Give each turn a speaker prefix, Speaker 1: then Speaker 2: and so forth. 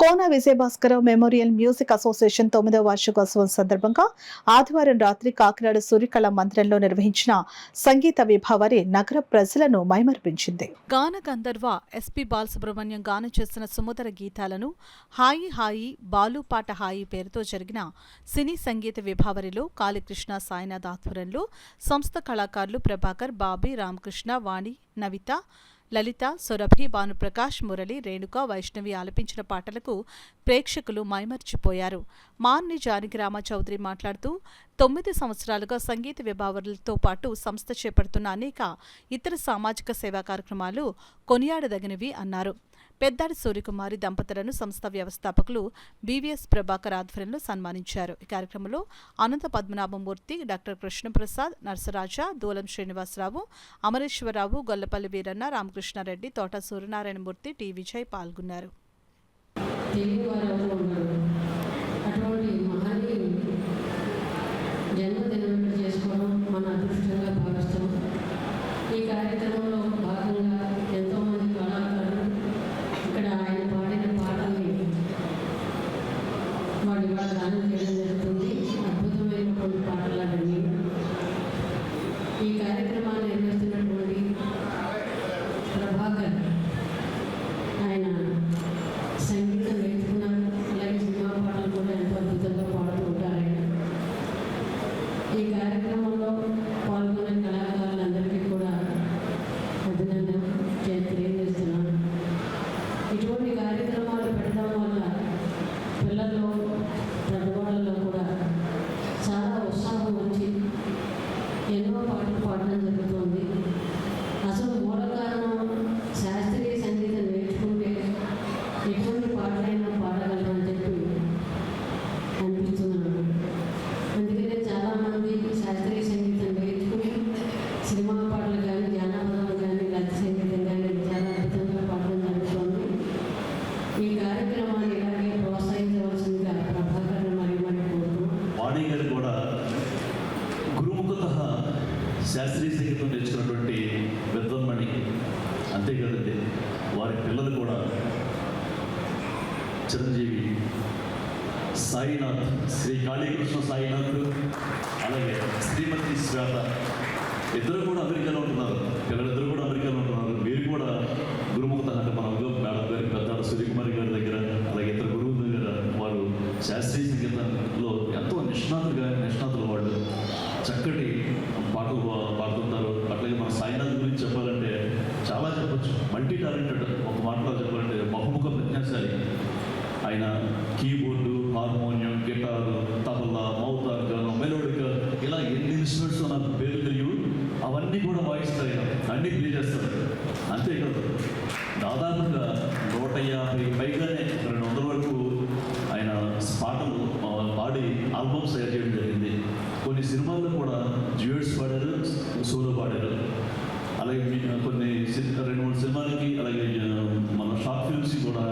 Speaker 1: కోన Vijaya Bhaskara Rao memorial music association 9వ వార్షికోత్సవం సందర్భంగా ఆదివారం రాత్రి కాకినాడ సూర్యకళ మందిరంలో నిర్వహించిన సంగీత విభావరి నగర ప్రజలను మైమర్పించింది. గాన గంధర్వ ఎస్పి బాలసుబ్రహ్మణ్యం గానం చేసిన సుమధుర గీతాలను హాయి హాయి బాలుపాట హాయి పేరుతో జరిగిన సినీ సంగీత విభావరిలో కాళీకృష్ణ సాయినాథ్ ఆధ్వర్యంలో సంస్థ కళాకారులు ప్రభాకర్, బాబీ, రామకృష్ణ, వాణి, నవిత, లలిత, సురభి, భానుప్రకాష్, మురళి, రేణుక, వైష్ణవి ఆలపించిన పాటలకు ప్రేక్షకులు మైమర్చిపోయారు. మాన్ని జానకిరామ చౌదరి మాట్లాడుతూ 9 సంవత్సరాలుగా సంగీత విభావరులతో పాటు సంస్థ చేపడుతున్న అనేక ఇతర సామాజిక సేవా కార్యక్రమాలు కొనియాడదగినవి అన్నారు. పెద్దాడి సూర్యకుమారి దంపతులను సంస్థ వ్యవస్థాపకులు బీవీఎస్ ప్రభాకర్ ఆధ్వర్యంలో సన్మానించారు. ఈ కార్యక్రమంలో అనంత పద్మనాభమూర్తి, డాక్టర్ కృష్ణప్రసాద్, నరసరాజ, దూలం శ్రీనివాసరావు, అమరేశ్వరరావు, గొల్లపల్లి వీరన్న, రామకృష్ణారెడ్డి, తోట సూర్యనారాయణమూర్తి, టి విజయ్ పాల్గొన్నారు.
Speaker 2: అద్భుతమైనటువంటి పాటలన్నీ ఈ కార్యక్రమాన్ని నిర్వహిస్తున్నటువంటి ప్రభాకర్ ఆయన సంగీతం నేర్చుకున్నారు. అలాగే సినిమా పాటలు కూడా ఎంతో అద్భుతంగా పాడుతూ ఉంటారు. ఆయన ఈ కార్యక్రమంలో పాల్గొనే కళాకారులందరికీ కూడా అభినందన తెలియజేస్తున్నాను. ఇటువంటి కార్యక్రమాలు పెట్టడం వల్ల పిల్లల్లో పెద్దవాళ్ళలో కూడా చాలా ఉత్సాహం వచ్చి ఎన్నో పాటలు పాడడం జరుగుతుంది. అసలు మూల కారణం శాస్త్రీయ సంగీతం నేర్చుకుంటే ఎటువంటి పాటలైనా పాడగలరని చెప్పి అనిపిస్తున్నాను. అందుకనే చాలామంది శాస్త్రీయ సంగీతం నేర్చుకుని సినిమా పాటలు కానీ, జానపదాలు కానీ, లలిత సంగీతం కానీ చాలా అద్భుతంగా పాడడం జరుగుతుంది. ఈ కార్యక్రమాన్ని ఇలాగే ప్రోత్సహించవలసిందిగా ప్రభాకర్ మరి కోరుతున్నాం.
Speaker 3: వాణి గారు కూడా గురుముఖత శాస్త్రీయ సంగీతం నేర్చుకున్నటువంటి విద్వన్మణి. అంతేకాదండి, వారి పిల్లలు కూడా చిరంజీవి సాయినాథ్, శ్రీ కాళీకృష్ణ సాయినాథ్, అలాగే శ్రీమతి శ్వేత ఇద్దరు కూడా అమెరికాలో ఉంటున్నారు. పిల్లలిద్దరు కూడా అమెరికాలో ఉంటున్నారు. మీరు కూడా గురుముఖత అంటే మన మేడం గారి పెద్దాడు సూర్యకుమారి గారి దగ్గర, అలాగే ఇతర గురువుల దగ్గర వారు శాస్త్రీయ సంగీతంలో ఎంతో నిష్ణాతులు వాళ్ళు చక్కటి పాటలు పాడుతుంటారు. అట్లాగే మన సాయినాథ్ గురించి చెప్పాలంటే చాలా చెప్పచ్చు. మల్టీ టాలెంటెడ్, ఒక మాటలో చెప్పాలంటే బహుముఖ ప్రజ్ఞాశాలి. ఆయన కీబోర్డు, హార్మోనియం, గిటారు, తబలా, మౌతార్గం, మెలోడిక, ఇలా ఎన్ని ఇన్స్ట్రుమెంట్స్ నాకు పేరు తెలియవు, అవన్నీ కూడా వాయిస్తారు. ఆయన అన్నీ ప్లే చేస్తారు. అంతేకాదు, దాదాపుగా 150 పైగానే 200 వరకు ఆయన పాటలు పాడి ఆల్బమ్స్ తయారు చేయడం జరిగింది. కొన్ని సినిమాల్లో కూడా డ్యూయట్స్ పాడారు, సోలో పాడారు. అలాగే కొన్ని 2-3 సినిమాలకి, అలాగే మన షార్ట్ ఫిల్మ్స్కి కూడా